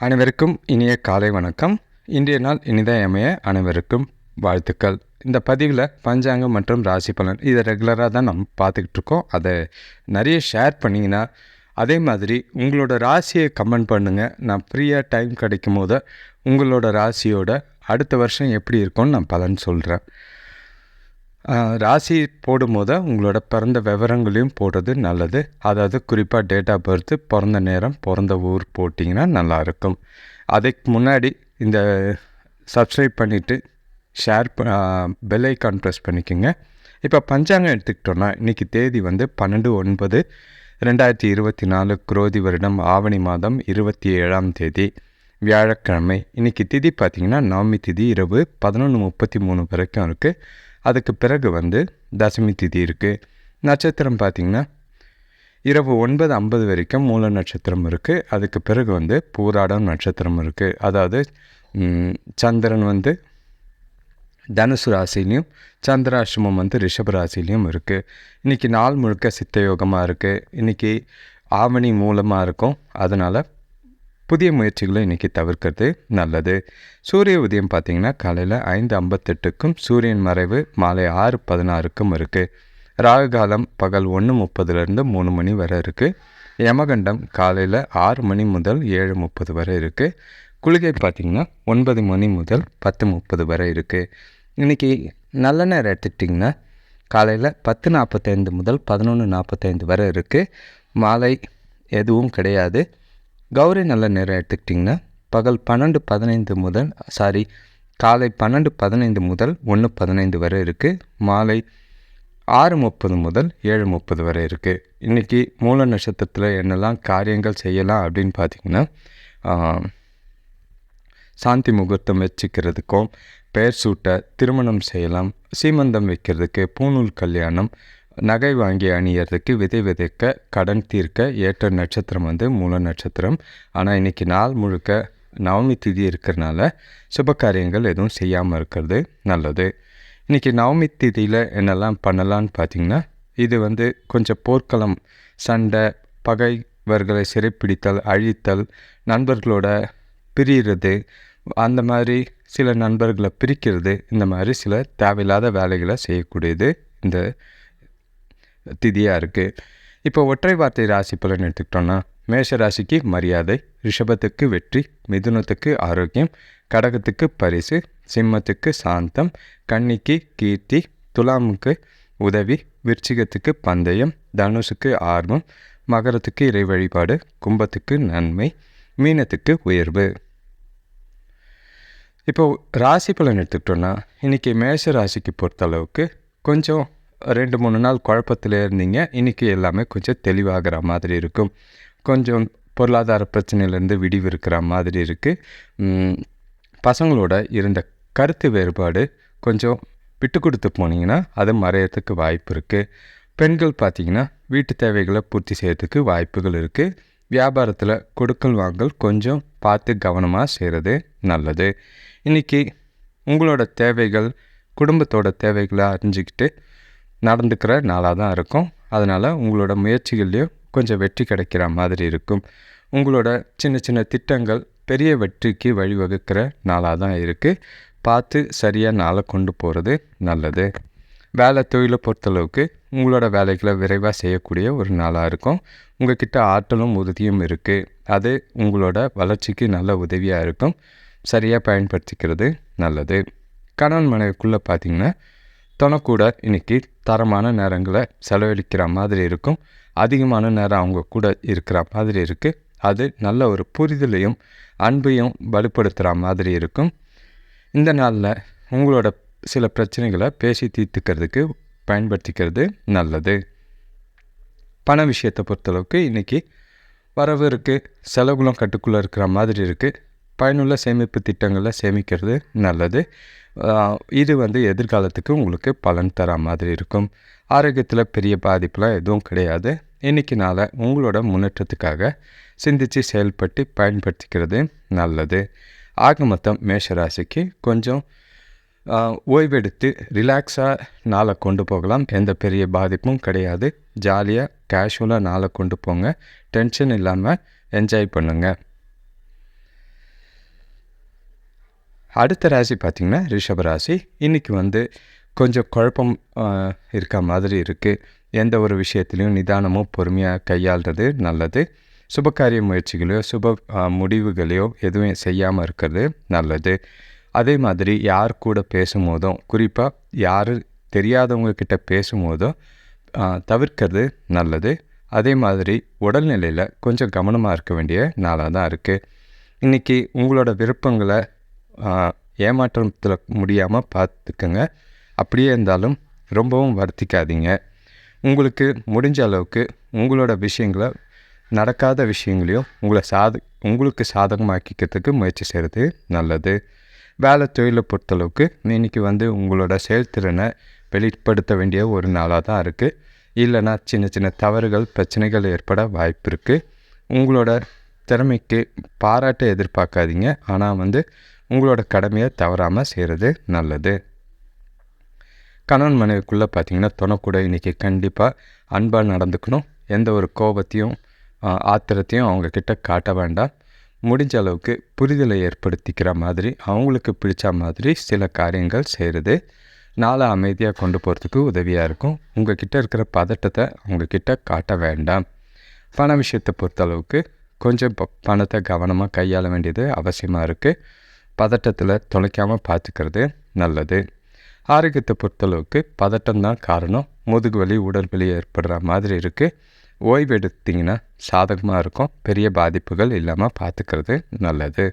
அனைவருக்கும் இனிய காலை வணக்கம். இன்றைய நாள் இனிதாக அமைய அனைவருக்கும் வாழ்த்துக்கள். இந்த பதிவில் பஞ்சாங்கம் மற்றும் ராசி பலன் இதை ரெகுலராக தான் நம்ம பார்த்துக்கிட்டு இருக்கோம். அதை நிறைய ஷேர் பண்ணிங்கன்னா, அதே மாதிரி உங்களோட ராசியை கமெண்ட் பண்ணுங்கள். நான் ஃப்ரீயாக டைம் கிடைக்கும் போது உங்களோட ராசியோட அடுத்த வருஷம் எப்படி இருக்கும்னு நான் பலன் சொல்கிறேன். ராசி போடும்போது உங்களோட பிறந்த விவரங்களையும் போடுறது நல்லது. அதாவது குறிப்பாக டேட் ஆஃப் பர்த்து, பிறந்த நேரம், பிறந்த ஊர் போட்டிங்கன்னா நல்லாயிருக்கும். அதுக்கு முன்னாடி இந்த சப்ஸ்கிரைப் பண்ணிவிட்டு ஷேர் பெல் ஐக்கான் ப்ரெஸ் பண்ணிக்கோங்க. இப்போ பஞ்சாங்கம் எடுத்துக்கிட்டோன்னா இன்றைக்கி தேதி வந்து 12/9/2024 குரோதி வருடம் ஆவணி மாதம் 27ஆம் தேதி வியாழக்கிழமை. இன்றைக்கி திதி பார்த்திங்கன்னா நவமி திதி இரவு 11:33 வரைக்கும் இருக்குது. அதுக்கு பிறகு வந்து தசமி திதி இருக்குது. நட்சத்திரம் பார்த்திங்கன்னா இரவு 9:50 வரைக்கும் மூல நட்சத்திரம் இருக்குது. அதுக்கு பிறகு வந்து பூராடம் நட்சத்திரம் இருக்குது. அதாவது சந்திரன் வந்து தனுசு ராசிலையும் சந்திராஷ்டமம் வந்து ரிஷப ராசிலையும் இருக்குது. இன்றைக்கி நாள் முழுக்க சித்த யோகமாக இருக்குது. இன்றைக்கி ஆவணி மூலமாக இருக்கும். அதனால் புதிய முயற்சிகளை இன்றைக்கி தவிர்க்கிறது நல்லது. சூரிய உதயம் பார்த்திங்கன்னா காலையில் 5:58க்கும் சூரியன் மறைவு மாலை 6:16க்கும் இருக்குது. ராகு காலம் பகல் 1:30 3 மணி வரை இருக்குது. யமகண்டம் காலையில் 6 மணி முதல் 7:30 வரை இருக்குது. குளிகை பார்த்திங்கன்னா 9 மணி முதல் 10:30 வரை இருக்குது. இன்றைக்கி நல்ல நேரம் எடுத்துக்கிட்டிங்கன்னா காலையில் 10:45 முதல் 11:45 வரை இருக்குது. மாலை எதுவும் கிடையாது. கௌரி நல்ல நேரம் எடுத்துக்கிட்டிங்கன்னா பகல் காலை 12:15 முதல் 1:15 வரை இருக்குது. மாலை 6:30 முதல் 7:30 வரை இருக்குது. இன்றைக்கி மூல நட்சத்திரத்தில் என்னெல்லாம் காரியங்கள் செய்யலாம் அப்படின்னு பார்த்திங்கன்னா, சாந்தி முகூர்த்தம் வச்சுக்கிறதுக்கும், பெயர் சூட்ட, திருமணம் செய்யலாம், சீமந்தம் வைக்கிறதுக்கு, பூநூல் கல்யாணம், நகை வாங்கி அணியறதுக்கு, விதை விதைக்க, கடன் தீர்க்க ஏற்ற நட்சத்திரம் வந்து மூல நட்சத்திரம். ஆனால் இன்றைக்கி நாள் முழுக்க நவமி திதி இருக்கிறனால சுப காரியங்கள் எதுவும் செய்யாமல் இருக்கிறது நல்லது. இன்றைக்கி நவமி திதியில் என்னெல்லாம் பண்ணலான்னு பார்த்திங்கன்னா, இது வந்து கொஞ்சம் போர்க்களம், சண்டை, பகைவர்களை சிறைப்பிடித்தல், அழித்தல், நண்பர்களோட பிரிகிறது, அந்த மாதிரி சில நண்பர்களை பிரிக்கிறது, இந்த மாதிரி சில தேவையில்லாத வேலைகளை செய்யக்கூடியது இந்த திதியாக இருக்குது. இப்போ ஒற்றை வார்த்தை ராசி பலன் எடுத்துக்கிட்டோன்னா, மேஷ ராசிக்கு மரியாதை, ரிஷபத்துக்கு வெற்றி, மிதுனத்துக்கு ஆரோக்கியம், கடகத்துக்கு பரிசு, சிம்மத்துக்கு சாந்தம், கன்னிக்கு கீர்த்தி, துலாமுக்கு உதவி, விருச்சிகத்துக்கு பந்தயம், தனுசுக்கு ஆர்வம், மகரத்துக்கு இறை வழிபாடு, கும்பத்துக்கு நன்மை, மீனத்துக்கு உயர்வு. இப்போது ராசி பலன் எடுத்துக்கிட்டோன்னா இன்றைக்கி மேஷ ராசிக்கு பொறுத்தளவுக்கு கொஞ்சம் 2-3 நாள் குழப்பத்தில் இருந்தீங்க. இன்றைக்கி எல்லாமே கொஞ்சம் தெளிவாகிற மாதிரி இருக்கும். கொஞ்சம் பொருளாதார பிரச்சனையிலேருந்து விடிவு இருக்கிற மாதிரி இருக்குது. பசங்களோட இருந்த கருத்து வேறுபாடு கொஞ்சம் விட்டு கொடுத்து போனீங்கன்னா அது மறையறதுக்கு வாய்ப்பு இருக்குது. பெண்கள் பார்த்திங்கன்னா வீட்டு தேவைகளை பூர்த்தி செய்யறதுக்கு வாய்ப்புகள் இருக்குது. வியாபாரத்தில் கொடுக்கல் வாங்கல் கொஞ்சம் பார்த்து கவனமாக செய்கிறது நல்லது. இன்றைக்கி உங்களோட தேவைகள், குடும்பத்தோட தேவைகளை அறிஞ்சிக்கிட்டு நடந்துக்கிற நாளாக தான் இருக்கும். அதனால் உங்களோட முயற்சிகள்லேயும் கொஞ்சம் வெற்றி கிடைக்கிற மாதிரி இருக்கும். உங்களோட சின்ன சின்ன திட்டங்கள் பெரிய வெற்றிக்கு வழிவகுக்கிற நாளாக தான் இருக்குது. பார்த்து சரியாக நாளை கொண்டு போகிறது நல்லது. வேலை தொழிலை பொறுத்தளவுக்கு உங்களோட வேலைகளை விரைவாக செய்யக்கூடிய ஒரு நாளாக இருக்கும். உங்கள்கிட்ட ஆற்றலும் உறுதியும் இருக்குது. அது உங்களோட வளர்ச்சிக்கு நல்ல உதவியாக இருக்கும். சரியாக பயன்படுத்திக்கிறது நல்லது. கணவன் மனைவிக்குள்ளே பார்த்திங்கன்னா தொணக்கூட இன்றைக்கி தரமான நேரங்களை செலவழிக்கிற மாதிரி இருக்கும். அதிகமான நேரம் அவங்க கூட இருக்கிற மாதிரி இருக்குது. அது நல்ல ஒரு புரிதலையும் அன்பையும் வலுப்படுத்துகிற மாதிரி இருக்கும். இந்த நாளில் உங்களோட சில பிரச்சனைகளை பேசி தீர்த்துக்கிறதுக்கு பயன்படுத்திக்கிறது நல்லது. பண விஷயத்தை பொறுத்தளவுக்கு இன்றைக்கி வரவு இருக்குது, செலவுகளும் கட்டுக்குள்ளே இருக்கிற மாதிரி இருக்குது. பயனுள்ள சேமிப்பு திட்டங்களில் சேமிக்கிறது நல்லது. இது வந்து எதிர்காலத்துக்கு உங்களுக்கு பலன் தர மாதிரி இருக்கும். ஆரோக்கியத்தில் பெரிய பாதிப்புலாம் எதுவும் கிடையாது. இன்றைக்கி நாளை உங்களோட முன்னேற்றத்துக்காக சிந்தித்து செயல்பட்டு பயன்படுத்திக்கிறது நல்லது. ஆக மொத்தம் மேஷராசிக்கு கொஞ்சம் ஓய்வெடுத்து ரிலாக்ஸாக நாளை கொண்டு போகலாம். எந்த பெரிய பாதிப்பும் கிடையாது. ஜாலியாக கேஷுவலாக நாளை கொண்டு போங்க. டென்ஷன் இல்லாமல் என்ஜாய் பண்ணுங்கள். அடுத்த ராசி பார்த்திங்கன்னா ரிஷப ராசி. இன்றைக்கி வந்து கொஞ்சம் குழப்பம் இருக்க மாதிரி இருக்குது. எந்த ஒரு விஷயத்துலையும் நிதானமும் பொறுமையாக கையாளுறது நல்லது. சுபகாரிய முயற்சிகளையோ முடிவுகளையோ எதுவும் செய்யாமல் இருக்கிறது நல்லது. அதே மாதிரி யார் கூட பேசும்போதும், குறிப்பாக யார் தெரியாதவங்க கிட்ட பேசும்போதும் தவிர்க்கிறது நல்லது. அதே மாதிரி உடல்நிலையில் கொஞ்சம் கவனமாக இருக்க வேண்டிய நாளாக தான் இருக்குது. இன்றைக்கி உங்களோட விருப்பங்களை ஏமாற்றத்தில் முடியாமல் பார்த்துக்கங்க. அப்படியே இருந்தாலும் ரொம்பவும் வருத்திக்காதீங்க. உங்களுக்கு முடிஞ்ச அளவுக்கு உங்களோட விஷயங்களை, நடக்காத விஷயங்களையும் உங்களுக்கு சாதகமாக்கிக்கிறதுக்கு முயற்சி செய்கிறது நல்லது. வேலை தொழிலை பொறுத்தளவுக்கு இன்றைக்கி வந்து உங்களோட செயல்திறனை வெளிப்படுத்த வேண்டிய ஒரு நாளாக தான் இருக்குது. இல்லைன்னா சின்ன சின்ன தவறுகள், பிரச்சனைகள் ஏற்பட வாய்ப்பு இருக்குது. உங்களோட திறமைக்கு பாராட்ட எதிர்பார்க்காதீங்க. ஆனால் வந்து உங்களோட கடமையை தவறாமல் செய்கிறது நல்லது. கணவன் மனைவிக்குள்ளே பார்த்திங்கன்னா துணைக்கூட இன்றைக்கி கண்டிப்பாக அன்பாக நடந்துக்கணும். எந்த ஒரு கோபத்தையும் ஆத்திரத்தையும் அவங்கக்கிட்ட காட்ட வேண்டாம். முடிஞ்ச அளவுக்கு புரிதலை ஏற்படுத்திக்கிற மாதிரி, அவங்களுக்கு பிடிச்ச மாதிரி சில காரியங்கள் செய்கிறது நாளை அமைதியாக கொண்டு போகிறதுக்கு உதவியாக இருக்கும். உங்கள்கிட்ட இருக்கிற பதட்டத்தை அவங்கக்கிட்ட காட்ட வேண்டாம். பண விஷயத்தை பொறுத்தளவுக்கு கொஞ்சம் பணத்தை கவனமாக கையாள வேண்டியது அவசியமாக இருக்குது. பதட்டத்தில் தொலைக்காமல் பார்த்துக்கிறது நல்லது. ஆரோக்கியத்தை பொறுத்தளவுக்கு பதட்டம்தான் காரணம். முதுகு வலி, உடல் வலி ஏற்படுற மாதிரி இருக்குது. ஓய்வு எடுத்திங்கன்னா சாதகமாக இருக்கும். பெரிய பாதிப்புகள் இல்லாமல் பார்த்துக்கிறது நல்லது.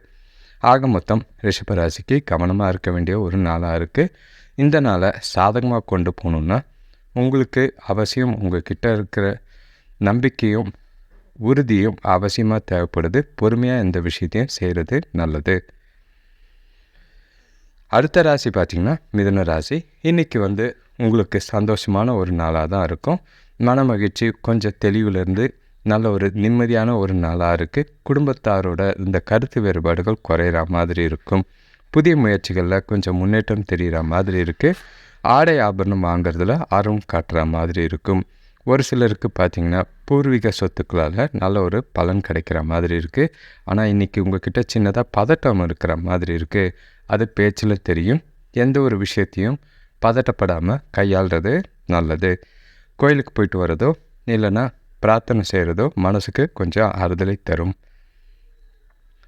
ஆக மொத்தம் ரிஷபராசிக்கு கவனமாக இருக்க வேண்டிய ஒரு நாளாக இருக்குது. இந்த நாளை சாதகமாக கொண்டு போகணுன்னா உங்களுக்கு அவசியம் உங்கள்கிட்ட இருக்கிற நம்பிக்கையும் உறுதியும் அவசியமாக தேவைப்படுது. பொறுமையாக இந்த விஷயத்தையும் செய்கிறது நல்லது. அடுத்த ராசி பார்த்திங்கன்னா மிதுன ராசி. இன்றைக்கி வந்து உங்களுக்கு சந்தோஷமான ஒரு நாளாக தான் இருக்கும். மன மகிழ்ச்சி, கொஞ்சம் தெளிவிலேருந்து நல்ல ஒரு நிம்மதியான ஒரு நாளாக இருக்குது. குடும்பத்தாரோட இந்த கருத்து வேறுபாடுகள் குறையிற மாதிரி இருக்கும். புதிய முயற்சிகளில் கொஞ்சம் முன்னேற்றம் தெரிகிற மாதிரி இருக்குது. ஆடை ஆபரணம் வாங்கிறதுல ஆர்வம் காட்டுற மாதிரி இருக்கும். ஒரு சிலருக்கு பார்த்திங்கன்னா பூர்வீக சொத்துக்களால் நல்ல ஒரு பலன் கிடைக்கிற மாதிரி இருக்குது. ஆனால் இன்றைக்கி உங்கள்கிட்ட சின்னதாக பதட்டம் இருக்கிற மாதிரி இருக்குது. அது பேச்சில் தெரியும். எந்த ஒரு விஷயத்தையும் பதட்டப்படாமல் கையாளுறது நல்லது. கோயிலுக்கு போயிட்டு வரதோ இல்லைன்னா பிரார்த்தனை செய்கிறதோ மனசுக்கு கொஞ்சம் ஆறுதலை தரும்.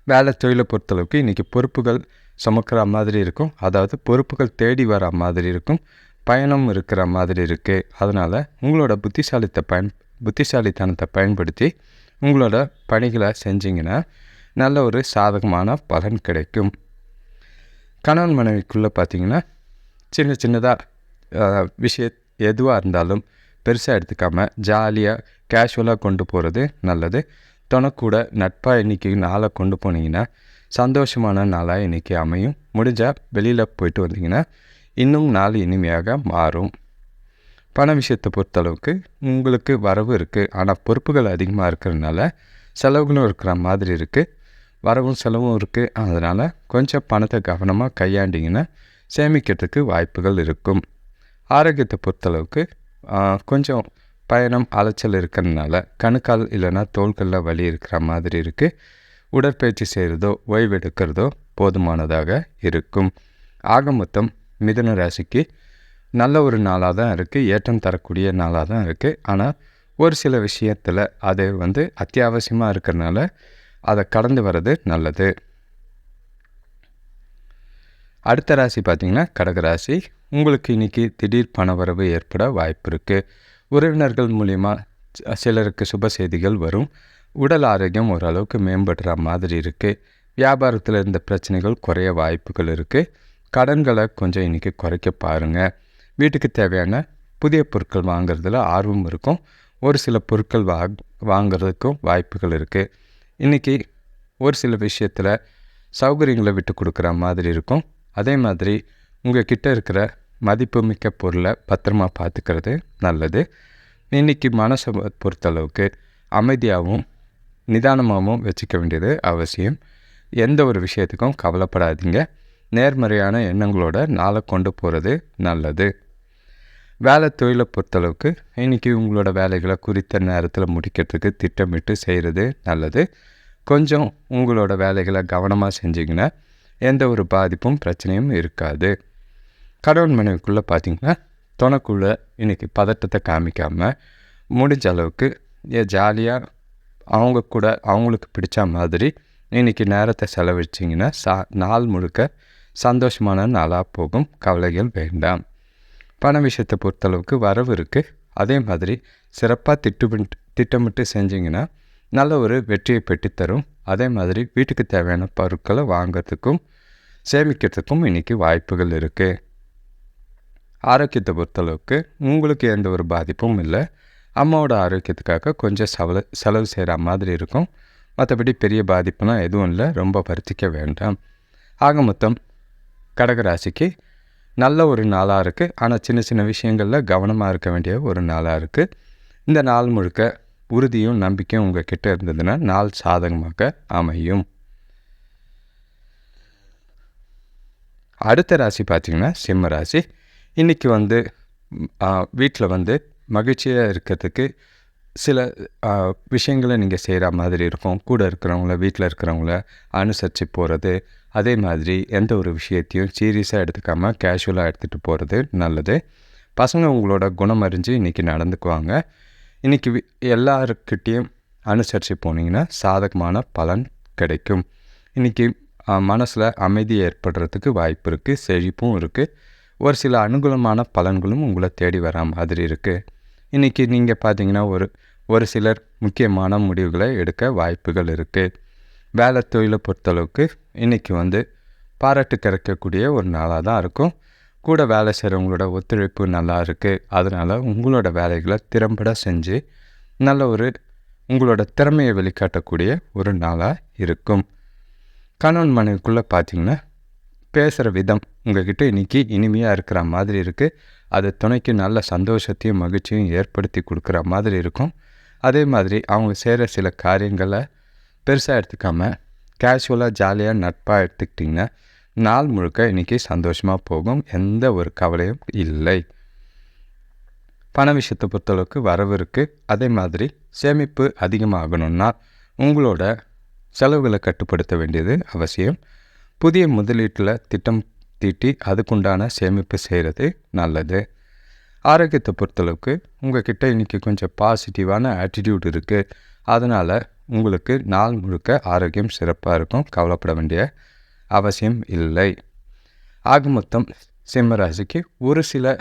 வேலை தொழிலை பொறுத்தளவுக்கு இன்றைக்கி பொறுப்புகள் சுமக்கிற மாதிரி இருக்கும். அதாவது பொறுப்புகள் தேடி வர மாதிரி இருக்கும். பயணம் இருக்கிற மாதிரி இருக்குது. அதனால் உங்களோட புத்திசாலித்தனத்தை பயன்படுத்தி உங்களோட பணிகளை செஞ்சிங்கன்னா நல்ல ஒரு சாதகமான பலன் கிடைக்கும். கணவன் மனைவிக்குள்ளே பார்த்திங்கன்னா சின்ன சின்னதாக எதுவாக இருந்தாலும் பெருசாக எடுத்துக்காமல் ஜாலியாக கேஷுவலாக கொண்டு போகிறது நல்லது. துணைக்கூட நட்பாக இன்றைக்கி நாளை கொண்டு போனீங்கன்னா சந்தோஷமான நாளாக இன்றைக்கி அமையும். முடிஞ்சால் வெளியில் போயிட்டு வந்தீங்கன்னா இன்னும் நாள் இனிமையாக மாறும். பண விஷயத்தை பொறுத்தளவுக்கு உங்களுக்கு வரவு இருக்குது. ஆனால் பொறுப்புகள் அதிகமாக இருக்கிறதுனால செலவுகளும் இருக்கிற மாதிரி இருக்குது. வரவும் செலவும் இருக்குது. அதனால் கொஞ்சம் பணத்தை கவனமாக கையாண்டிங்கன்னா சேமிக்கிறதுக்கு வாய்ப்புகள் இருக்கும். ஆரோக்கியத்தை பொறுத்தளவுக்கு கொஞ்சம் பயணம் அலைச்சல் இருக்கிறதுனால கணுக்கால் இல்லைன்னா தோள்களில் வலி இருக்கிற மாதிரி இருக்குது. உடற்பயிற்சி செய்கிறதோ ஓய்வெடுக்கிறதோ போதுமானதாக இருக்கும். ஆக மொத்தம் மிதுன ராசிக்கு நல்ல ஒரு நாளாக தான் இருக்குது. ஏற்றம் தரக்கூடிய நாளாக தான் இருக்குது. ஆனால் ஒரு சில விஷயத்தில் அது வந்து அத்தியாவசியமாக இருக்கிறதுனால அதை கடந்து வர்றது நல்லது. அடுத்த ராசி பார்த்திங்கன்னா கடகராசி. உங்களுக்கு இன்றைக்கி திடீர் பணவரவு ஏற்பட வாய்ப்பு இருக்குது. உறவினர்கள் மூலிமா சிலருக்கு சுப செய்திகள் வரும். உடல் ஆரோக்கியம் ஓரளவுக்கு மேம்படுற மாதிரி இருக்குது. வியாபாரத்தில் இருந்த பிரச்சனைகள் குறைய வாய்ப்புகள் இருக்குது. கடன்களை கொஞ்சம் இன்றைக்கி குறைக்க பாருங்கள். வீட்டுக்கு தேவையான புதிய பொருட்கள் வாங்கிறதுல ஆர்வம் இருக்கும். ஒரு சில பொருட்கள் வாங்கிறதுக்கும் வாய்ப்புகள் இருக்குது. இன்றைக்கி ஒரு சில விஷயத்தில் சௌகரியங்களை விட்டு கொடுக்குற மாதிரி இருக்கும். அதே மாதிரி உங்கள் கிட்டே இருக்கிற மதிப்புமிக்க பொருளை பத்திரமா பார்த்துக்கிறது நல்லது. இன்றைக்கி மனசை பொறுத்தளவுக்கு அமைதியாகவும் நிதானமாகவும் வச்சுக்க வேண்டியது அவசியம். எந்த ஒரு விஷயத்துக்கும் கவலைப்படாதீங்க. நேர்மறையான எண்ணங்களோட நாளை கொண்டு போகிறது நல்லது. வேலை தொழிலை பொறுத்தளவுக்கு இன்றைக்கி உங்களோட வேலைகளை குறித்த நேரத்தில் முடிக்கிறதுக்கு திட்டமிட்டு செய்கிறது நல்லது. கொஞ்சம் உங்களோட வேலைகளை கவனமாக செஞ்சிங்கன்னா எந்த ஒரு பாதிப்பும் பிரச்சனையும் இருக்காது. கணவன் மனைவிக்குள்ளே பார்த்திங்கன்னா துணைக்குள்ளே இன்றைக்கி பதட்டத்தை காமிக்காமல் முடிஞ்ச அளவுக்கு ஜாலியாக அவங்க கூட அவங்களுக்கு பிடிச்ச மாதிரி இன்றைக்கி நேரத்தை செலவழிச்சிங்கன்னா நாள் முழுக்க சந்தோஷமான நாளாக போகும். கவலைகள் வேண்டாம். பண விஷயத்தை பொறுத்தளவுக்கு வரவு இருக்குது. அதே மாதிரி சிறப்பாக திட்டமிட்டு செஞ்சிங்கன்னா நல்ல ஒரு வெற்றியை பெற்றுத்தரும். அதே மாதிரி வீட்டுக்கு தேவையான பொருட்களை வாங்கிறதுக்கும் சேமிக்கிறதுக்கும் இன்றைக்கி வாய்ப்புகள் இருக்குது. ஆரோக்கியத்தை பொறுத்தளவுக்கு உங்களுக்கு எந்த ஒரு பாதிப்பும் இல்லை. அம்மாவோட ஆரோக்கியத்துக்காக கொஞ்சம் செலவு செய்கிற மாதிரி இருக்கும். மற்றபடி பெரிய பாதிப்புலாம் எதுவும் இல்லை. ரொம்ப வருத்திக்க வேண்டாம். ஆக மொத்தம் கடகராசிக்கு நல்ல ஒரு நாளாக இருக்குது. ஆனால் சின்ன சின்ன விஷயங்களில் கவனமாக இருக்க வேண்டிய ஒரு நாளாக இருக்குது. இந்த நாள் முழுக்க உறுதியும் நம்பிக்கையும் உங்கள் கிட்டே இருந்ததுன்னா நாள் சாதகமாக அமையும். அடுத்த ராசி பார்த்திங்கன்னா சிம்ம ராசி. இன்றைக்கி வீட்டில் மகிழ்ச்சியாக இருக்கிறதுக்கு சில விஷயங்களை நீங்கள் செய்கிற மாதிரி இருக்கும். கூட இருக்கிறவங்கள வீட்டில் இருக்கிறவங்கள அனுசரித்து போகிறது. அதே மாதிரி எந்த ஒரு விஷயத்தையும் சீரியஸாக எடுத்துக்காமல் கேஷுவலாக எடுத்துகிட்டு போகிறது நல்லது. பசங்க உங்களோட குணம் அறிஞ்சு இன்றைக்கி நடந்துக்குவாங்க. இன்றைக்கி எல்லாருக்கிட்டேயும் அனுசரித்து போனீங்கன்னா சாதகமான பலன் கிடைக்கும். இன்றைக்கி மனசில் அமைதி ஏற்படுறதுக்கு வாய்ப்பு இருக்குது. செழிப்பும் இருக்குது. ஒரு சில அனுகூலமான பலன்களும் உங்களை தேடி வர மாதிரி இருக்குது. இன்றைக்கி நீங்கள் பார்த்தீங்கன்னா ஒரு சிலர் முக்கியமான முடிவுகளை எடுக்க வாய்ப்புகள் இருக்குது. வேலை தொழிலை பொறுத்தளவுக்கு இன்றைக்கி பாராட்டு கிடைக்கக்கூடிய ஒரு நாளாக தான் இருக்கும். கூட வேலை செய்கிறவங்களோட ஒத்துழைப்பு நல்லா இருக்குது. அதனால் உங்களோட வேலைகளை திறம்பட செஞ்சு நல்ல உங்களோட திறமையை வெளிக்காட்டக்கூடிய ஒரு நாளாக இருக்கும். கணவன் மனைவிக்குள்ளே பார்த்திங்கன்னா பேசுகிற விதம் உங்கள்கிட்ட இன்றைக்கி இனிமையாக இருக்கிற மாதிரி இருக்குது. அது துணைக்கு நல்ல சந்தோஷத்தையும் மகிழ்ச்சியும் ஏற்படுத்தி கொடுக்குற மாதிரி இருக்கும். அதே மாதிரி அவங்க செய்கிற சில காரியங்களை பெருசாக எடுத்துக்காமல் கேஷுவலாக ஜாலியாக நட்பாக எடுத்துக்கிட்டிங்கன்னா நாள் முழுக்க இன்றைக்கி சந்தோஷமாக போகும். எந்த ஒரு கவலையும் இல்லை. பண விஷயத்தை பொறுத்தளவுக்கு வரவு இருக்குது. அதே மாதிரி சேமிப்பு அதிகமாகணுன்னா உங்களோட செலவுகளை கட்டுப்படுத்த வேண்டியது அவசியம். புதிய முதலீட்டில் திட்டம் தீட்டி அதுக்குண்டான சேமிப்பு செய்கிறது நல்லது. ஆரோக்கியத்தை பொறுத்தளவுக்கு உங்கள்கிட்ட இன்றைக்கி கொஞ்சம் பாசிட்டிவான ஆட்டிடியூட் இருக்குது. அதனால் உங்களுக்கு நாள் முழுக்க ஆரோக்கியம் சிறப்பாக இருக்கும். கவலைப்பட வேண்டிய அவசியம் இல்லை. ஆக மொத்தம் சிம்மராசிக்கு ஒரு சில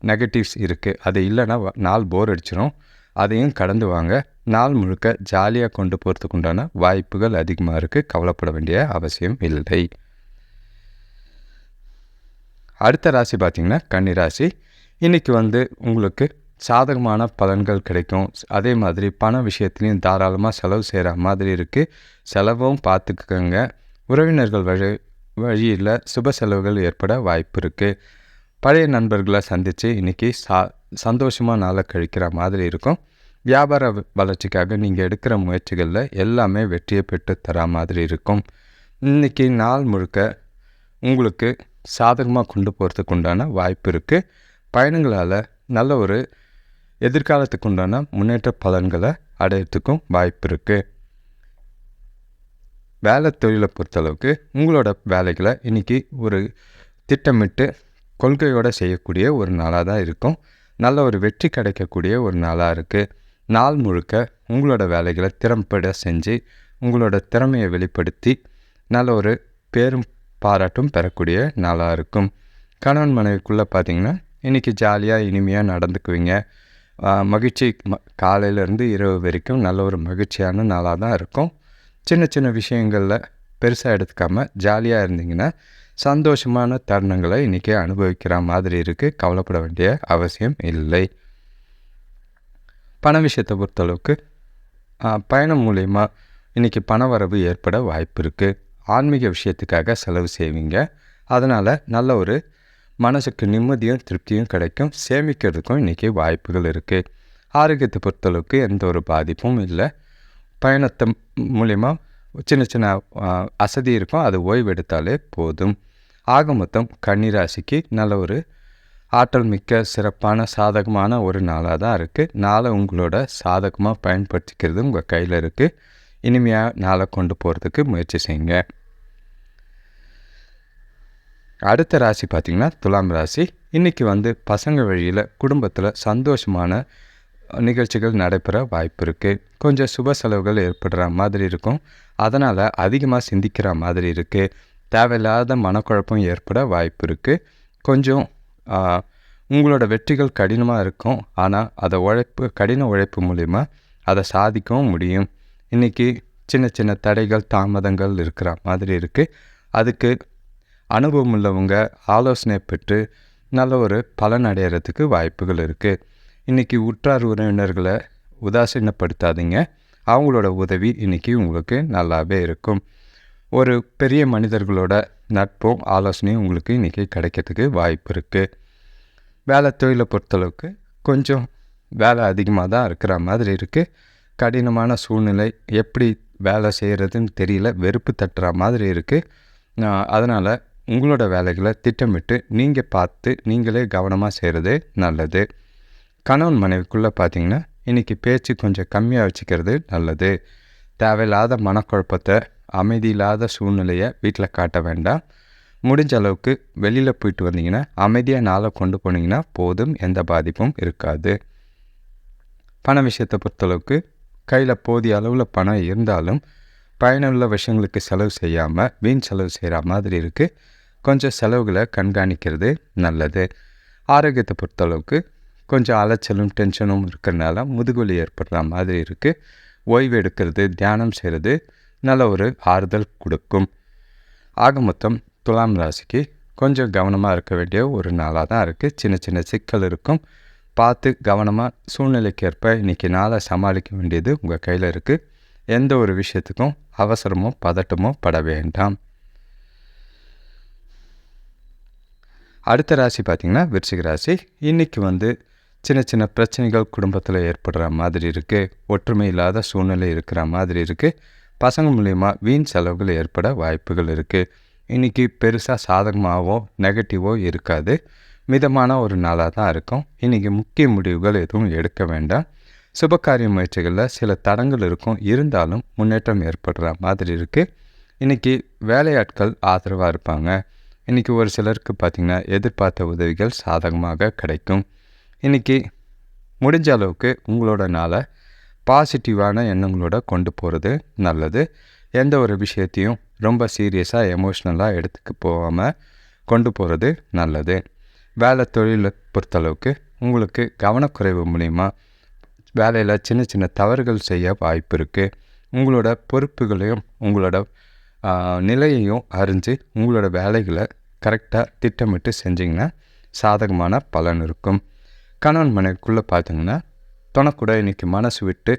நெகட்டிவ்ஸ் இருக்குது. அது இல்லைன்னா நாள் போர் அடிச்சிடும். அதையும் கடந்து வாங்க. நாள் முழுக்க ஜாலியாக கொண்டு போகிறதுக்கு உண்டான வாய்ப்புகள் அதிகமாக இருக்குது. கவலைப்பட வேண்டிய அவசியம் இல்லை. அடுத்த ராசி பார்த்திங்கன்னா கன்னி ராசி. இன்றைக்கி உங்களுக்கு சாதகமான பலன்கள் கிடைக்கும். அதே மாதிரி பண விஷயத்துலையும் தாராளமாக செலவு செய்கிற மாதிரி இருக்குது. செலவும் பார்த்துக்கங்க. உறவினர்கள் வழியில் சுப செலவுகள் ஏற்பட வாய்ப்பு இருக்குது. பழைய நண்பர்களை சந்தித்து இன்றைக்கி சந்தோஷமாக நாளை கழிக்கிற மாதிரி இருக்கும். வியாபார வளர்ச்சிக்காக நீங்கள் எடுக்கிற முயற்சிகளில் எல்லாமே வெற்றியை பெற்று தர மாதிரி இருக்கும். இன்றைக்கி நாள் முழுக்க உங்களுக்கு சாதகமாக கொண்டு போகிறதுக்கு உண்டான வாய்ப்பு இருக்குது. பயணங்களால் நல்ல எதிர்காலத்துக்கு உண்டான முன்னேற்ற பலன்களை அடையிறதுக்கும் வாய்ப்பு இருக்குது. வேலை தொழிலை பொறுத்தளவுக்கு உங்களோட வேலைகளை இன்றைக்கி திட்டமிட்டு கொள்கையோடு செய்யக்கூடிய ஒரு நாளாக தான் இருக்கும். நல்ல வெற்றி கிடைக்கக்கூடிய ஒரு நாளாக இருக்குது. நாள் முழுக்க உங்களோட வேலைகளை திறம்பட செஞ்சு உங்களோட திறமையை வெளிப்படுத்தி நல்ல பேரும் பாராட்டும் பெறக்கூடிய நாளாக இருக்கும். கணவன் மனைவிக்குள்ளே பார்த்திங்கன்னா இன்றைக்கி ஜாலியாக இனிமையாக நடந்துக்குவீங்க. மகிழ்ச்சி காலையிலேருந்து இரவு வரைக்கும் நல்ல மகிழ்ச்சியான நாளாக தான் இருக்கும். சின்ன சின்ன விஷயங்களில் பெருசாக எடுத்துக்காமல் ஜாலியாக இருந்தீங்கன்னா சந்தோஷமான தருணங்களை இன்றைக்கி அனுபவிக்கிற மாதிரி இருக்குது. கவலைப்பட வேண்டிய அவசியம் இல்லை. பண விஷயத்தை பொறுத்தளவுக்கு பயணம் மூலயமா இன்றைக்கி பண வரவு ஏற்பட வாய்ப்பு இருக்குது. ஆன்மீக விஷயத்துக்காக செலவு செய்வீங்க. அதனால் நல்ல மனசுக்கு நிம்மதியும் திருப்தியும் கிடைக்கும். சேமிக்கிறதுக்கும் இன்றைக்கி வாய்ப்புகள் இருக்குது. ஆரோக்கியத்தை பொறுத்தளவுக்கு எந்த ஒரு பாதிப்பும் இல்லை. பயணத்தை மூலிமா சின்ன சின்ன அசதி இருக்கும். அது ஓய்வு எடுத்தாலே போதும். ஆக மொத்தம் கன்னிராசிக்கு நல்ல ஆற்றல் மிக்க சிறப்பான சாதகமான ஒரு நாளாக தான் இருக்குது. நாளை உங்களோட சாதகமாக பயன்படுத்திக்கிறது உங்கள் கையில் இருக்குது. இனிமையாக நாளை கொண்டு போகிறதுக்கு முயற்சி செய்யுங்க. அடுத்த ராசி பார்த்திங்கன்னா துலாம் ராசி. இன்றைக்கி வந்து பசங்க வழியில் குடும்பத்தில் சந்தோஷமான நிகழ்ச்சிகள் நடைபெற வாய்ப்பு இருக்குது. கொஞ்சம் சுப செலவுகள் ஏற்படுற மாதிரி இருக்கும். அதனால் அதிகமாக சிந்திக்கிற மாதிரி இருக்குது. தேவையில்லாத மனக்குழப்பம் ஏற்பட வாய்ப்பு இருக்குது. கொஞ்சம் உங்களோட வெற்றிகள் கடினமாக இருக்கும். ஆனால் அதை கடின உழைப்பு மூலிமா அதை சாதிக்கவும் முடியும். இன்றைக்கி சின்ன சின்ன தடைகள் தாமதங்கள் இருக்கிற மாதிரி இருக்குது. அதுக்கு அனுபவம் உள்ளவங்க ஆலோசனை பெற்று நல்ல ஒரு பலன் அடைகிறதுக்கு வாய்ப்புகள் இருக்குது. இன்றைக்கி உற்றார் உறவினர்களை உதாசீனப்படுத்தாதீங்க. அவங்களோட உதவி இன்றைக்கி உங்களுக்கு நல்லாவே இருக்கும். ஒரு பெரிய மனிதர்களோட நட்பும் ஆலோசனையும் உங்களுக்கு இன்றைக்கி கிடைக்கிறதுக்கு வாய்ப்பு இருக்குது. வேலை தொழிலை பொறுத்தளவுக்கு கொஞ்சம் வேலை அதிகமாக தான் இருக்கிற மாதிரி இருக்குது. கடினமான சூழ்நிலை, எப்படி வேலை செய்கிறதுன்னு தெரியல, வெறுப்பு தட்டுற மாதிரி இருக்குது. அதனால் உங்களோட வேலைகளை திட்டமிட்டு நீங்கள் பார்த்து நீங்களே கவனமாக செய்கிறது நல்லது. கணவன் மனைவிக்குள்ளே பார்த்திங்கன்னா இன்றைக்கி பேச்சு கொஞ்சம் கம்மியாக வச்சுக்கிறது நல்லது. தேவையில்லாத மனக்குழப்பத்தை, அமைதியில்லாத சூழ்நிலையை வீட்டில் காட்ட வேண்டாம். முடிஞ்ச அளவுக்கு வெளியில் போயிட்டு வந்தீங்கன்னா அமைதியாக நாளை கொண்டு போனீங்கன்னா போதும், எந்த பாதிப்பும் இருக்காது. பண விஷயத்தை பொறுத்தளவுக்கு கையில் போதிய அளவில் பணம் இருந்தாலும் பயனுள்ள விஷயங்களுக்கு செலவு செய்யாமல் வீண் செலவு செய்கிற மாதிரி இருக்குது. கொஞ்சம் செலவுகளை கண்காணிக்கிறது நல்லது. ஆரோக்கியத்தை பொறுத்தளவுக்கு கொஞ்சம் அலைச்சலும் டென்ஷனும் இருக்கிறனால முதுகுவலி ஏற்படுற மாதிரி இருக்குது. ஓய்வு எடுக்கிறது, தியானம் செய்கிறது நல்ல ஒரு ஆறுதல் கொடுக்கும். ஆக மொத்தம் துலாம் ராசிக்கு கொஞ்சம் கவனமாக இருக்க வேண்டிய ஒரு நாளாக தான் இருக்குது. சின்ன சின்ன சிக்கல் இருக்கும். பார்த்து கவனமாக சூழ்நிலைக்கேற்ப இன்றைக்கி நாளை சமாளிக்க வேண்டியது உங்கள் கையில் இருக்குது. எந்த ஒரு விஷயத்துக்கும் அவசரமோ பதட்டமோ பட வேண்டாம். அடுத்த ராசி பார்த்திங்கன்னா விருச்சிக ராசி. இன்றைக்கி வந்து சின்ன சின்ன பிரச்சனைகள் குடும்பத்தில் ஏற்படுற மாதிரி இருக்குது. ஒற்றுமை இல்லாத சூழ்நிலை இருக்கிற மாதிரி இருக்குது. பசங்க மூலயமா வீண் செலவுகள் ஏற்பட வாய்ப்புகள் இருக்குது. இன்றைக்கி பெருசாக சாதகமாகவோ நெகட்டிவோ இருக்காது. மிதமான ஒரு நாளாக தான் இருக்கும். இன்றைக்கி முக்கிய முடிவுகள் எதுவும் எடுக்க வேண்டாம். சுபகாரிய முயற்சிகளில் சில தடங்கள் இருக்கும். இருந்தாலும் முன்னேற்றம் ஏற்படுற மாதிரி இருக்குது. இன்றைக்கி வேலையாட்கள் ஆதரவாக இருப்பாங்க. இன்றைக்கி ஒரு சிலருக்கு பார்த்திங்கன்னா எதிர்பார்த்த உதவிகள் சாதகமாக கிடைக்கும். இன்றைக்கி முடிஞ்ச அளவுக்கு உங்களோட நாளை பாசிட்டிவான எண்ணங்களோட கொண்டு போகிறது நல்லது. எந்த ஒரு விஷயத்தையும் ரொம்ப சீரியஸாக எமோஷ்னலாக எடுத்துக்கு போகாமல் கொண்டு போகிறது நல்லது. வேலை தொழிலை பொறுத்தளவுக்கு உங்களுக்கு கவனக்குறைவு மூலிமா வேலையில் சின்ன சின்ன தவறுகள் செய்ய வாய்ப்பு இருக்குது. உங்களோட பொறுப்புகளையும் உங்களோட நிலையையும் அறிஞ்சு உங்களோட வேலைகளை கரெக்டாக திட்டமிட்டு செஞ்சிங்கன்னா சாதகமான பலன் இருக்கும். கணவன் மனைவிக்குள்ளே பார்த்திங்கன்னா துணைக்கூட இன்றைக்கி மனசு விட்டு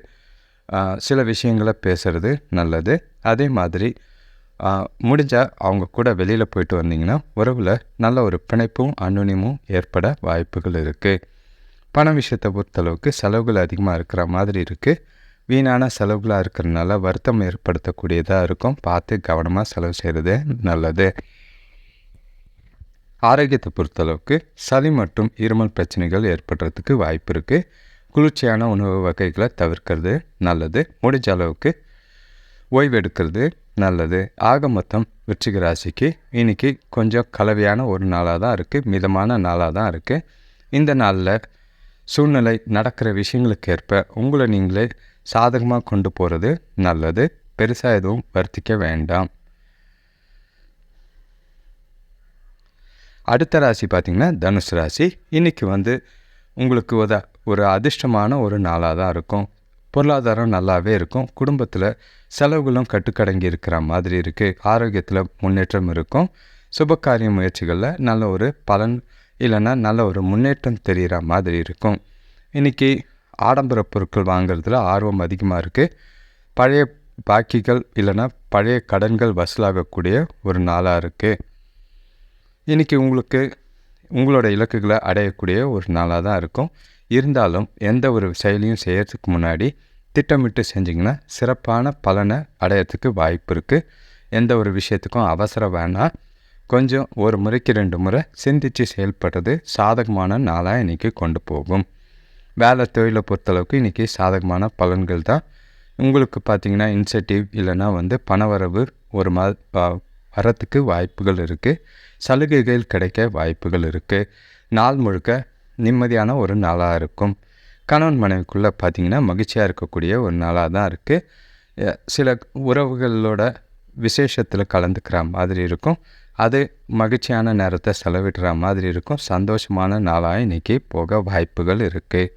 சில விஷயங்களை பேசுகிறது நல்லது. அதே மாதிரி முடிஞ்சால் அவங்க கூட வெளியில் போயிட்டு வந்தீங்கன்னா உறவில் நல்ல ஒரு பிணைப்பும் அன்னுனியமும் ஏற்பட வாய்ப்புகள் இருக்குது. பண விஷயத்தை பொறுத்தளவுக்கு செலவுகள் அதிகமாக இருக்கிற மாதிரி இருக்குது. வீணான செலவுகளாக இருக்கிறதுனால வருத்தம் ஏற்படுத்தக்கூடியதாக இருக்கும். பார்த்து கவனமாக செலவு செய்கிறது நல்லது. ஆரோக்கியத்தை பொறுத்தளவுக்கு சளி மற்றும் இருமல் பிரச்சனைகள் ஏற்படுறதுக்கு வாய்ப்பு இருக்குது. குளிர்ச்சியான உணவு வகைகளை தவிர்க்கிறது நல்லது. முடிஞ்ச அளவுக்கு ஓய்வு எடுக்கிறது நல்லது. ஆக மொத்தம் விருச்சிக ராசிக்கு இன்றைக்கி கொஞ்சம் கலவையான ஒரு நாளாக தான் இருக்குது. மிதமான நாளாக தான் இருக்குது. இந்த நாளில் சூழ்நிலை நடக்கிற விஷயங்களுக்கு ஏற்ப உங்களை நீங்களே சாதகமாக கொண்டு போகிறது நல்லது. பெருசாக எதுவும் வருத்திக்க வேண்டாம். அடுத்த ராசி பார்த்திங்கன்னா தனுசு ராசி. இன்றைக்கி வந்து உங்களுக்கு ஒரு அதிர்ஷ்டமான ஒரு நாளாக தான் இருக்கும். பொருளாதாரம் நல்லாவே இருக்கும். குடும்பத்தில் செலவுகளும் கட்டுக்கடங்கி இருக்கிற மாதிரி இருக்குது. ஆரோக்கியத்தில் முன்னேற்றம் இருக்கும். சுபகாரிய முயற்சிகளில் நல்ல ஒரு பலன் இல்லைன்னா நல்ல ஒரு முன்னேற்றம் தெரிகிற மாதிரி இருக்கும். இன்றைக்கி ஆடம்பர பொருட்கள் வாங்கிறதுல ஆர்வம் அதிகமாக இருக்குது. பழைய பாக்கிகள் இல்லைன்னா பழைய கடன்கள் வசூலாகக்கூடிய ஒரு நாளாக இருக்குது. இன்றைக்கி உங்களுக்கு உங்களோட இலக்குகளை அடையக்கூடிய ஒரு நாளாக தான் இருக்கும். இருந்தாலும் எந்த ஒரு செயலையும் செய்கிறதுக்கு முன்னாடி திட்டமிட்டு செஞ்சிங்கன்னா சிறப்பான பலனை அடையிறதுக்கு வாய்ப்பு இருக்குது. எந்த ஒரு விஷயத்துக்கும் அவசரம் வேணாம். கொஞ்சம் ஒரு முறைக்கு 2 முறை சிந்தித்து செயல்படுறது சாதகமான நாளாக இன்றைக்கி கொண்டு போகும். வேலை தொழிலை பொறுத்தளவுக்கு இன்றைக்கி சாதகமான பலன்கள் தான். உங்களுக்கு பார்த்திங்கன்னா இன்சென்டிவ் இல்லைன்னா வந்து பணவரவு ஒரு வரத்துக்கு வாய்ப்புகள் இருக்குது. சலுகைகள் கிடைக்க வாய்ப்புகள் இருக்குது. நாள் முழுக்க நிம்மதியான ஒரு நாளாக இருக்கும். கணவன் மனைவிக்குள்ளே பார்த்திங்கன்னா மகிழ்ச்சியாக இருக்கக்கூடிய ஒரு நாளாக தான் இருக்குது. சில உறவுகளோட விசேஷத்தில் கலந்துக்கிற மாதிரி இருக்கும். அது மகிழ்ச்சியான நேரத்தை செலவிடுற மாதிரி இருக்கும். சந்தோஷமான நாளாக இன்றைக்கி போக வாய்ப்புகள் இருக்குது.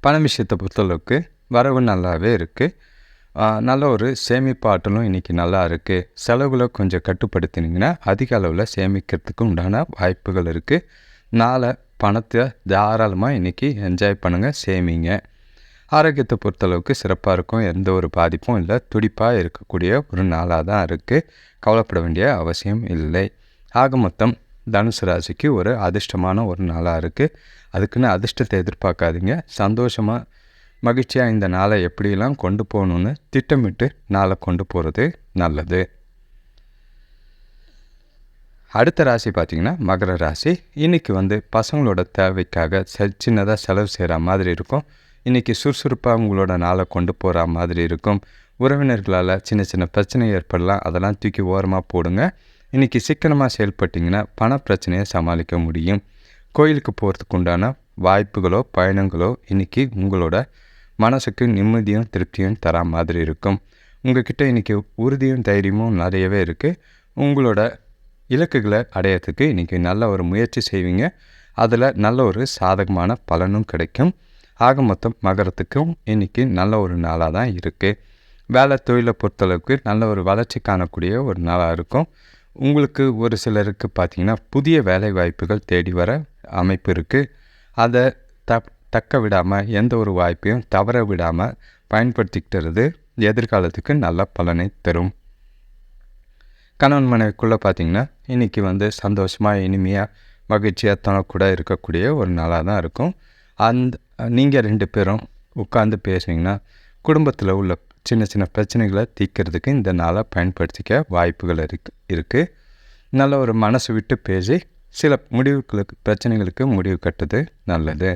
பண விஷயத்தை பொறுத்தளவுக்கு வரவு நல்லாவே இருக்குது. நல்ல ஒரு சேமிப்பாற்றலும் இன்றைக்கி நல்லா இருக்குது. செலவுகளை கொஞ்சம் கட்டுப்படுத்தினீங்கன்னா அதிக அளவில் சேமிக்கிறதுக்கு உண்டான வாய்ப்புகள் இருக்குது. நாளை பணத்தை தாராளமாக இன்றைக்கி என்ஜாய் பண்ணுங்கள், சேமிங்க. ஆரோக்கியத்தை பொறுத்தளவுக்கு சிறப்பாக இருக்கும். எந்த ஒரு பாதிப்பும் இல்லை. துடிப்பாக இருக்கக்கூடிய ஒரு நாளாக தான் இருக்குது. கவலைப்பட வேண்டிய அவசியம் இல்லை. ஆக மொத்தம் தனுசு ராசிக்கு ஒரு அதிர்ஷ்டமான ஒரு நாளாக இருக்குது. அதுக்குன்னு அதிர்ஷ்டத்தை எதிர்பார்க்காதீங்க. சந்தோஷமாக மகிழ்ச்சியாக இந்த நாளை எப்படியெல்லாம் கொண்டு போகணுன்னு திட்டமிட்டு நாளை கொண்டு போகிறது நல்லது. அடுத்த ராசி பார்த்திங்கன்னா மகர ராசி. இன்றைக்கி பசங்களோட தேவைக்காக சின்னதாக செலவு செய்கிற மாதிரி இருக்கும். இன்றைக்கி சுறுசுறுப்பாக உங்களோட நாளை கொண்டு போகிற மாதிரி இருக்கும். உறவினர்களால் சின்ன சின்ன பிரச்சனை ஏற்படலாம். அதெல்லாம் தூக்கி ஓரமாக போடுங்க. இன்றைக்கி சிக்கனமாக செயல்பட்டிங்கன்னா பண பிரச்சனையை சமாளிக்க முடியும். கோயிலுக்கு போகிறதுக்கு உண்டான வாய்ப்புகளோ பயணங்களோ இன்றைக்கி உங்களோட மனசுக்கு நிம்மதியும் திருப்தியும் தர மாதிரி இருக்கும். உங்கள்கிட்ட இன்றைக்கி உறுதியும் தைரியமும் நிறையவே இருக்குது. உங்களோட இலக்குகளை அடையிறதுக்கு இன்றைக்கி நல்ல ஒரு முயற்சி செய்வீங்க. அதில் நல்ல ஒரு சாதகமான பலனும் கிடைக்கும். ஆக மொத்தம் மகரத்துக்கும் இன்றைக்கி நல்ல ஒரு நாளாக தான் இருக்குது. வேலை தொழிலை பொறுத்தளவுக்கு நல்ல ஒரு வளர்ச்சி காணக்கூடிய ஒரு நாளாக இருக்கும். உங்களுக்கு ஒரு சிலருக்கு பார்த்திங்கன்னா புதிய வேலை வாய்ப்புகள் தேடி வர அமைப்பு இருக்குது. அதை தக்க விடாமல் எந்த ஒரு வாய்ப்பையும் தவற விடாமல் பயன்படுத்திக்கிட்டுறது எதிர்காலத்துக்கு நல்ல பலனை தரும். கணவன் மனைவிக்குள்ளே பார்த்திங்கன்னா இன்றைக்கி சந்தோஷமாக இனிமையாக மகிழ்ச்சியாக தனக்கூட இருக்கக்கூடிய ஒரு நாளாக தான் இருக்கும். நீங்கள் 2 பேரும் உட்கார்ந்து பேசுனீங்கன்னா குடும்பத்தில் உள்ள சின்ன சின்ன பிரச்சனைகளை தீர்க்கிறதுக்கு இந்த நாளை பயன்படுத்திக்க வாய்ப்புகள் இருக்குது. நல்ல ஒரு மனசு விட்டு பேசி சில பிரச்சனைகளுக்கு முடிவு கட்டுறது நல்லது.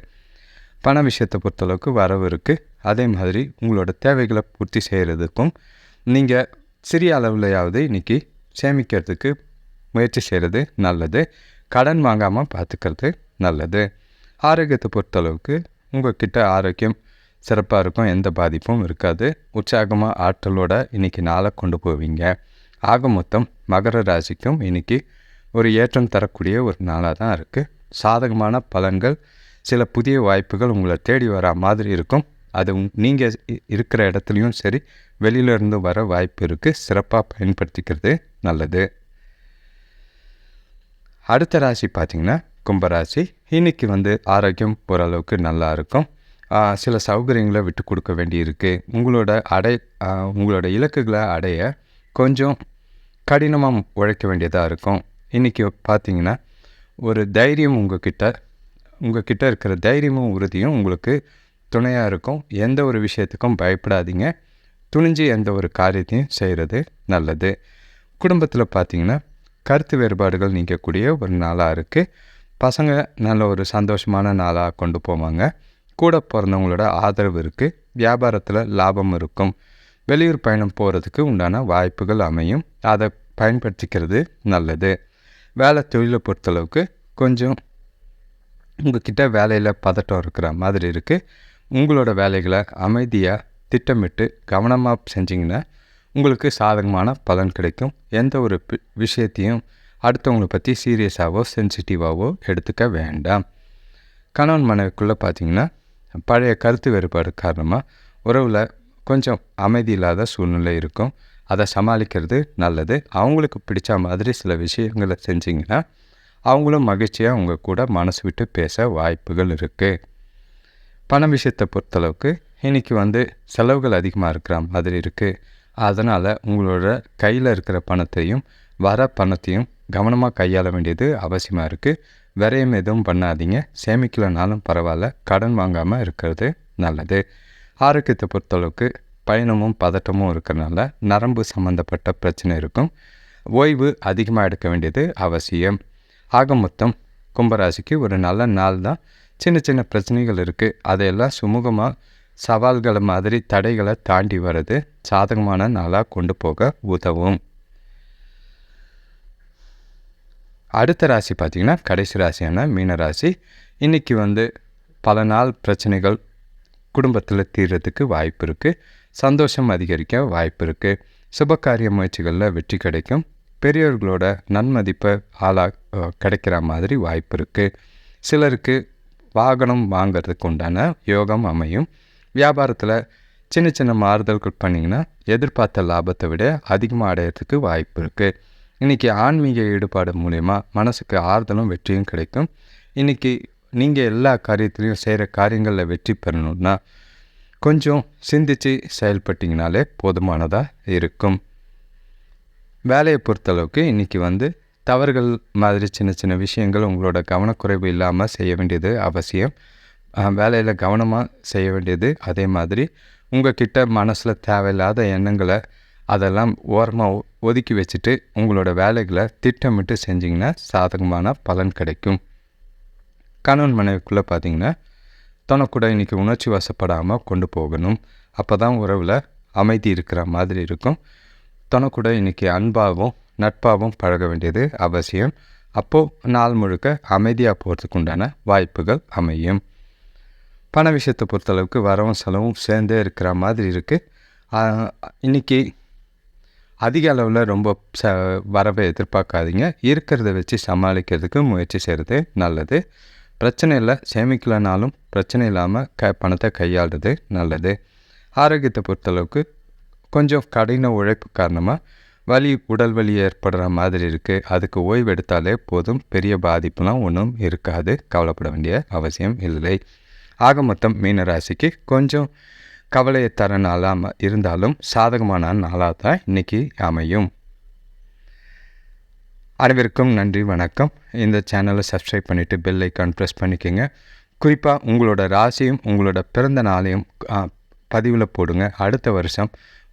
பண விஷயத்தை பொறுத்தளவுக்கு வரவு இருக்குது. அதே மாதிரி உங்களோட தேவைகளை பூர்த்தி செய்கிறதுக்கும் நீங்கள் சிறிய அளவுலையாவது இன்றைக்கி சேமிக்கிறதுக்கு முயற்சி செய்கிறது நல்லது. கடன் வாங்காமல் பார்த்துக்கிறது நல்லது. ஆரோக்கியத்தை பொறுத்தளவுக்கு உங்கள்கிட்ட ஆரோக்கியம் சிறப்பாக இருக்கும். எந்த பாதிப்பும் இருக்காது. உற்சாகமாக ஆற்றலோட இன்றைக்கி நாளை கொண்டு போவீங்க. ஆக மொத்தம் மகர ராசிக்கும் இன்றைக்கி ஒரு ஏற்றம் தரக்கூடிய ஒரு நாளாக தான் இருக்குது. சாதகமான பலன்கள், சில புதிய வாய்ப்புகள் உங்களை தேடி வர மாதிரி இருக்கும். அது நீங்கள் இருக்கிற இடத்துலையும் சரி, வெளியிலேருந்து வர வாய்ப்பு இருக்குது. சிறப்பாக பயன்படுத்திக்கிறது நல்லது. அடுத்த ராசி பார்த்திங்கன்னா கும்பராசி. இன்றைக்கி ஆரோக்கியம் ஓரளவுக்கு நல்லா இருக்கும். சில சௌகரியங்களை விட்டு கொடுக்க வேண்டியிருக்கு. உங்களோட இலக்குகளை அடைய கொஞ்சம் கடினமாக உழைக்க வேண்டியதாக இருக்கும். இன்றைக்கி பார்த்திங்கன்னா ஒரு தைரியம் உங்கள்கிட்ட இருக்கிற தைரியமும் உறுதியும் உங்களுக்கு துணையாக இருக்கும். எந்த ஒரு விஷயத்துக்கும் பயப்படாதீங்க. துணிஞ்சு எந்த ஒரு காரியத்தையும் செய்கிறது நல்லது. குடும்பத்தில் பார்த்திங்கன்னா கருத்து வேறுபாடுகள் நீக்கக்கூடிய ஒரு நாளாக இருக்குது. பசங்க நல்ல ஒரு சந்தோஷமான நாளாக கொண்டு போவாங்க. கூட பிறந்தவங்களோட ஆதரவு இருக்குது. வியாபாரத்தில் லாபம் இருக்கும். வெளியூர் பயணம் போகிறதுக்கு உண்டான வாய்ப்புகள் அமையும். அதை பயன்படுத்திக்கிறது நல்லது. வேலை தொழிலை பொறுத்தளவுக்கு கொஞ்சம் உங்கள்கிட்ட வேலையில் பதட்டம் இருக்கிற மாதிரி இருக்குது. உங்களோட வேலைகளை அமைதியாக திட்டமிட்டு கவனமாக செஞ்சிங்கன்னா உங்களுக்கு சாதகமான பலன் கிடைக்கும். எந்த ஒரு விஷயத்தையும் அடுத்தவங்களை பற்றி சீரியஸாகவோ சென்சிட்டிவாகவோ எடுத்துக்க வேண்டாம். கணவன் மனைவிக்குள்ளே பார்த்திங்கன்னா பழைய கருத்து வேறுபாடு காரணமாக உறவில் கொஞ்சம் அமைதி இல்லாத சூழ்நிலை இருக்கும். அதை சமாளிக்கிறது நல்லது. அவங்களுக்கு பிடிச்ச மாதிரி சில விஷயங்களை செஞ்சிங்கன்னா அவங்களும் மகிழ்ச்சியாக உங்கள் கூட மனசு விட்டு பேச வாய்ப்புகள் இருக்குது. பண விஷயத்தை பொறுத்தளவுக்கு இன்றைக்கி செலவுகள் அதிகமாக இருக்கிற மாதிரி இருக்குது. அதனால் உங்களோட கையில் இருக்கிற பணத்தையும் வர பணத்தையும் கவனமாக கையாள வேண்டியது அவசியமாக இருக்குது. விரயம் எதுவும் பண்ணாதீங்க. சேமிக்கலனாலும் பரவாயில்ல, கடன் வாங்காமல் இருக்கிறது நல்லது. ஆரோக்கியத்தை பொறுத்தளவுக்கு பயணமும் பதட்டமும் இருக்கிறனால நரம்பு சம்மந்தப்பட்ட பிரச்சனை இருக்கும். ஓய்வு அதிகமாக எடுக்க வேண்டியது அவசியம். ஆக மொத்தம் கும்பராசிக்கு ஒரு நல்ல நாள் தான். சின்ன சின்ன பிரச்சனைகள் இருக்குது. அதையெல்லாம் சுமூகமாக சவால்களை மாதிரி தடைகளை தாண்டி வர்றது சாதகமான நாளாக கொண்டு போக உதவும். அடுத்த ராசி பார்த்திங்கன்னா கடைசி ராசியான மீன ராசி. இன்றைக்கி பல நாள் பிரச்சனைகள் குடும்பத்தில் தீர்றதுக்கு வாய்ப்பு இருக்குது. சந்தோஷம் அதிகரிக்க வாய்ப்பு இருக்குது. சுபகாரிய முயற்சிகளில் வெற்றி கிடைக்கும். பெரியவர்களோட நன்மதிப்பை கிடைக்கிற மாதிரி வாய்ப்பு இருக்குது. சிலருக்கு வாகனம் வாங்கிறதுக்கு உண்டான யோகம் அமையும். வியாபாரத்தில் சின்ன சின்ன மாறுதல்கள் பண்ணிங்கன்னா எதிர்பார்த்த லாபத்தை விட அதிகமாக அடையிறதுக்கு வாய்ப்பு இருக்குது. இன்றைக்கி ஆன்மீக ஈடுபாடு மூலயமா மனசுக்கு ஆறுதலும் வெற்றியும் கிடைக்கும். இன்றைக்கி நீங்கள் எல்லா காரியத்திலையும் செய்கிற காரியங்களில் வெற்றி பெறணுன்னா கொஞ்சம் சிந்தித்து செயல்பட்டிங்கனாலே போதுமானதாக இருக்கும். வேலையை பொறுத்தளவுக்கு இன்றைக்கி தவறுகள் மாதிரி சின்ன சின்ன விஷயங்கள் உங்களோட கவனக்குறைவு இல்லாமல் செய்ய வேண்டியது அவசியம். வேலையில் கவனமாக செய்ய வேண்டியது. அதே மாதிரி உங்கள் கிட்ட மனசில் தேவையில்லாத எண்ணங்களை அதெல்லாம் ஓரமாக ஒதுக்கி வச்சுட்டு உங்களோட வேலைகளை திட்டமிட்டு செஞ்சிங்கன்னா சாதகமான பலன் கிடைக்கும். கணவன் மனைவிக்குள்ளே பார்த்திங்கன்னா தனக்கூட இன்றைக்கி உணர்ச்சி வசப்படாமல் கொண்டு போகணும். அப்போ தான் உறவில் அமைதி இருக்கிற மாதிரி இருக்கும். தனக்கூட இன்றைக்கி அன்பாகவும் நட்பாகவும் பழக வேண்டியது அவசியம். அப்போது நாள் முழுக்க அமைதியாக போகிறதுக்கு உண்டான வாய்ப்புகள் அமையும். பண விஷயத்தை பொறுத்தளவுக்கு வரவும் செலவும் சேர்ந்தே இருக்கிற மாதிரி இருக்குது. இன்றைக்கி அதிக அளவில் ரொம்ப வரவை எதிர்பார்க்காதீங்க. இருக்கிறத வச்சு சமாளிக்கிறதுக்கு முயற்சி செய்கிறது நல்லது. பிரச்சனை இல்லை, சேமிக்கலைனாலும் பிரச்சனை இல்லாமல் பணத்தை கையாளுறது நல்லது. ஆரோக்கியத்தை பொறுத்தளவுக்கு கொஞ்சம் கடின உழைப்பு காரணமாக உடல் வலி ஏற்படுற மாதிரி இருக்குது. அதுக்கு ஓய்வு எடுத்தாலே போதும். பெரிய பாதிப்புலாம் ஒன்றும் இருக்காது. கவலைப்பட வேண்டிய அவசியம் இல்லை. ஆக மொத்தம் மீனராசிக்கு கொஞ்சம் கவலையை தர நாளாக இருந்தாலும் சாதகமான நாளாக தான் இன்றைக்கி அமையும். அனைவருக்கும் நன்றி, வணக்கம். இந்த சேனலை சப்ஸ்கிரைப் பண்ணிவிட்டு பெல் ஐக்கான் ப்ரெஸ் பண்ணிக்கோங்க. குறிப்பாக உங்களோட ராசியும் உங்களோட பிறந்த நாளையும் பதிவில் போடுங்க. அடுத்த வருஷம்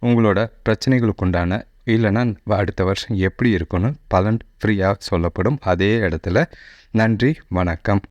உங்களோட பிரச்சனைகளுக்கு உண்டான இல்லைன்னா அடுத்த வருஷம் எப்படி இருக்குன்னு பலன் ஃப்ரீயாக சொல்லப்படும் அதே இடத்துல. நன்றி, வணக்கம்.